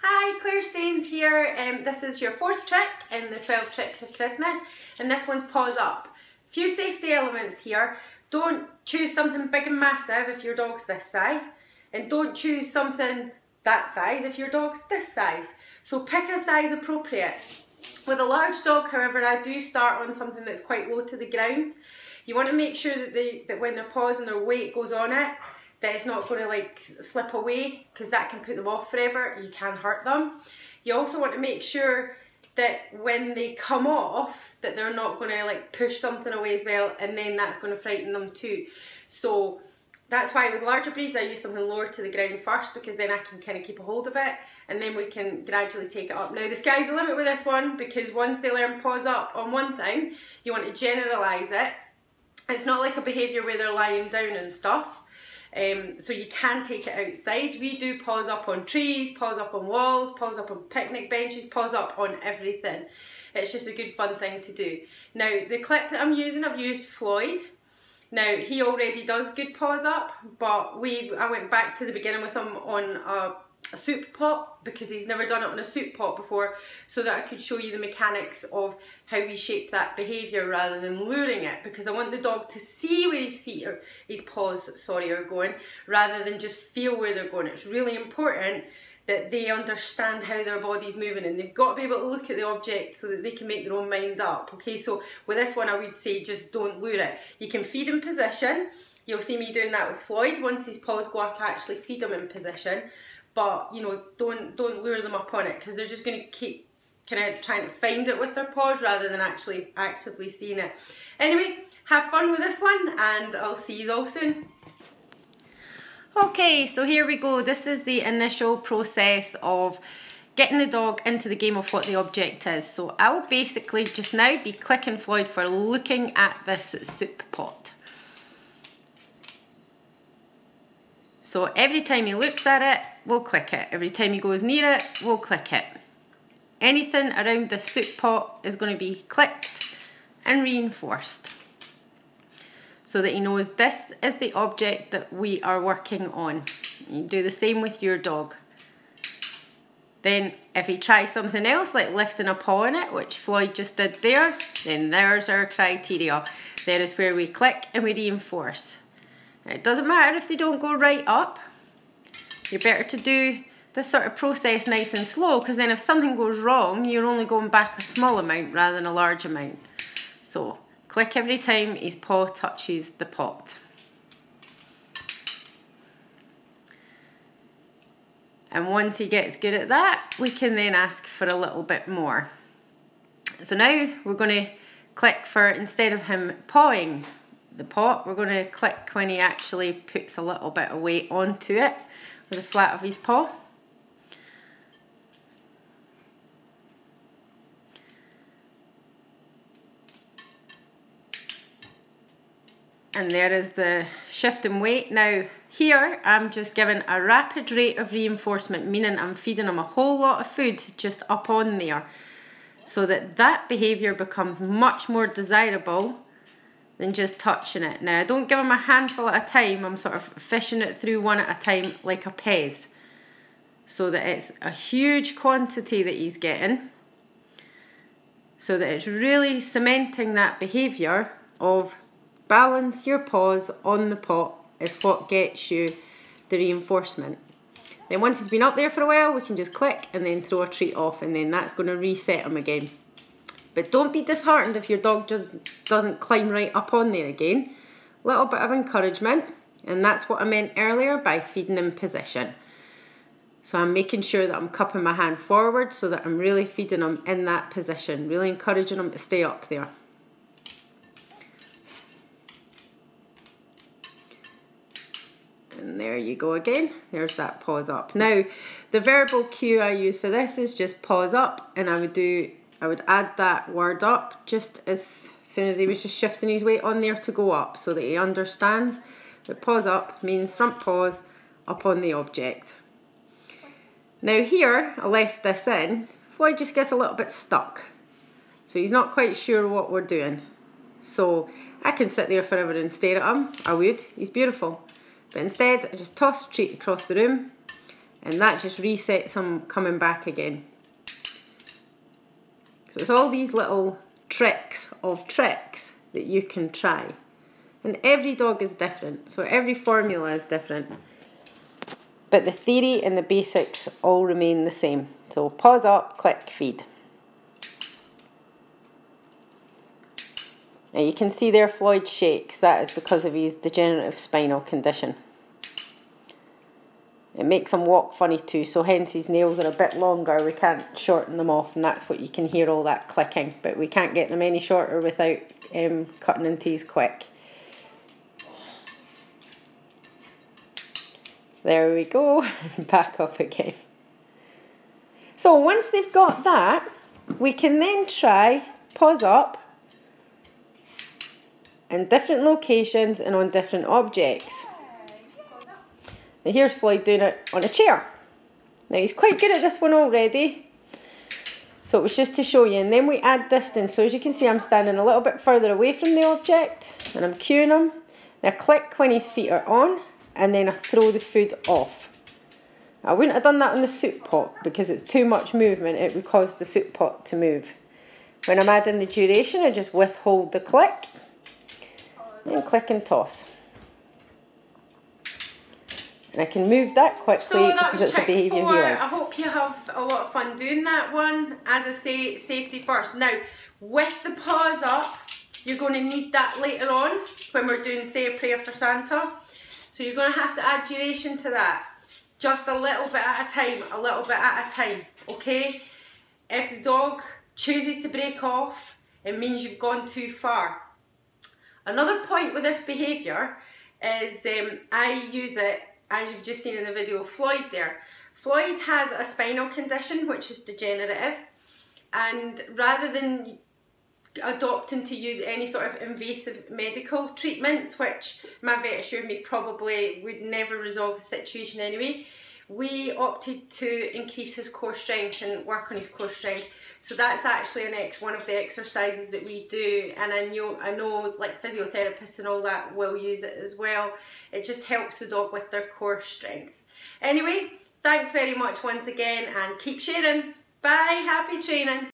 Hi, Claire Staines here. This is your fourth trick in the 12 tricks of Christmas, and this one's Paws Up. Few safety elements here. Don't choose something big and massive if your dog's this size, and don't choose something that size if your dog's this size. So pick a size appropriate. With a large dog, however, I do start on something that's quite low to the ground. You want to make sure that when their paws and their weight goes on it, that it's not going to like slip away, because that can put them off forever. You can hurt them. You also want to make sure that when they come off, that they're not going to like push something away as well, and then that's going to frighten them too. So that's why with larger breeds I use something lower to the ground first, because then I can kind of keep a hold of it, and then we can gradually take it up. Now the sky's the limit with this one, because once they learn Paws Up on one thing, you want to generalise it. It's not like a behaviour where they're lying down and stuff. So you can take it outside. We do Paws Up on trees, Paws Up on walls, Paws Up on picnic benches, Paws Up on everything. It's just a good fun thing to do. Now the clip that I'm using, I've used Floyd. Now he already does good Paws Up, but I went back to the beginning with him on a soup pot, because he's never done it on a soup pot before, so that I could show you the mechanics of how we shape that behaviour rather than luring it, because I want the dog to see where his paws are going, rather than just feel where they're going. It's really important that they understand how their body's moving, and they've got to be able to look at the object so that they can make their own mind up. Okay, so with this one I would say just don't lure it. You can feed in position. You'll see me doing that with Floyd. Once his paws go up, I actually feed him in position. But you know, don't lure them up on it, because they're just going to keep kind of trying to find it with their paws rather than actually actively seeing it. Anyway, have fun with this one, and I'll see you all soon. Okay, so here we go. This is the initial process of getting the dog into the game of what the object is. So I will basically just now be clicking Floyd for looking at this soup pot. So every time he looks at it, we'll click it. Every time he goes near it, we'll click it. Anything around the soup pot is going to be clicked and reinforced, so that he knows this is the object that we are working on. You do the same with your dog. Then if he tries something else, like lifting a paw on it, which Floyd just did there, then there's our criteria. There is where we click and we reinforce. It doesn't matter if they don't go right up. You're better to do this sort of process nice and slow, because then if something goes wrong, you're only going back a small amount rather than a large amount. So click every time his paw touches the pot. And once he gets good at that, we can then ask for a little bit more. So now we're going to click for, instead of him pawing the pot, we're going to click when he actually puts a little bit of weight onto it with the flat of his paw. And there is the shift in weight. Now here I'm just giving a rapid rate of reinforcement, meaning I'm feeding him a whole lot of food just up on there, so that that behaviour becomes much more desirable than just touching it. Now I don't give him a handful at a time, I'm sort of fishing it through one at a time like a Pez, so that it's a huge quantity that he's getting, so that it's really cementing that behaviour of balance your paws on the pot is what gets you the reinforcement. Then once he's been up there for a while, we can just click and then throw a treat off, and then that's going to reset him again. But don't be disheartened if your dog just doesn't climb right up on there again. Little bit of encouragement, and that's what I meant earlier by feeding in position. So I'm making sure that I'm cupping my hand forward, so that I'm really feeding him in that position, really encouraging him to stay up there. And there you go again, there's that Paws Up. Now, the verbal cue I use for this is just Paws Up, and I would add that word up just as soon as he was just shifting his weight on there to go up, so that he understands that Paws Up means front paws up on the object. Now here, I left this in, Floyd just gets a little bit stuck. So he's not quite sure what we're doing. So I can sit there forever and stare at him, I would, he's beautiful. But instead, I just toss the treat across the room, and that just resets them coming back again. So it's all these little tricks of tricks that you can try. And every dog is different, so every formula is different. But the theory and the basics all remain the same. So paws up, click, feed. Now you can see there Floyd shakes. That is because of his degenerative spinal condition. It makes him walk funny too, so hence his nails are a bit longer. We can't shorten them off, and that's what you can hear, all that clicking. But we can't get them any shorter without cutting into his quick. There we go, back up again. So once they've got that, we can then try paws up in different locations and on different objects. Now here's Floyd doing it on a chair. Now he's quite good at this one already. So it was just to show you, and then we add distance. So as you can see, I'm standing a little bit further away from the object and I'm cueing him. Now click when his feet are on, and then I throw the food off. I wouldn't have done that on the soup pot because it's too much movement. It would cause the soup pot to move. When I'm adding the duration, I just withhold the click and click and toss. And I can move that quickly because it's a behaviour he likes. I hope you have a lot of fun doing that one. As I say, safety first. Now, with the paws up, you're going to need that later on when we're doing, say, a prayer for Santa. So you're going to have to add duration to that. Just a little bit at a time, a little bit at a time, okay? If the dog chooses to break off, it means you've gone too far. Another point with this behaviour is I use it, as you've just seen in the video of Floyd there. Floyd has a spinal condition which is degenerative, and rather than adopting to use any sort of invasive medical treatments, which my vet assured me probably would never resolve the situation anyway, we opted to increase his core strength and work on his core strength. So that's actually one of the exercises that we do, and I know like physiotherapists and all that will use it as well. It just helps the dog with their core strength. Anyway, thanks very much once again, and keep sharing. Bye, happy training.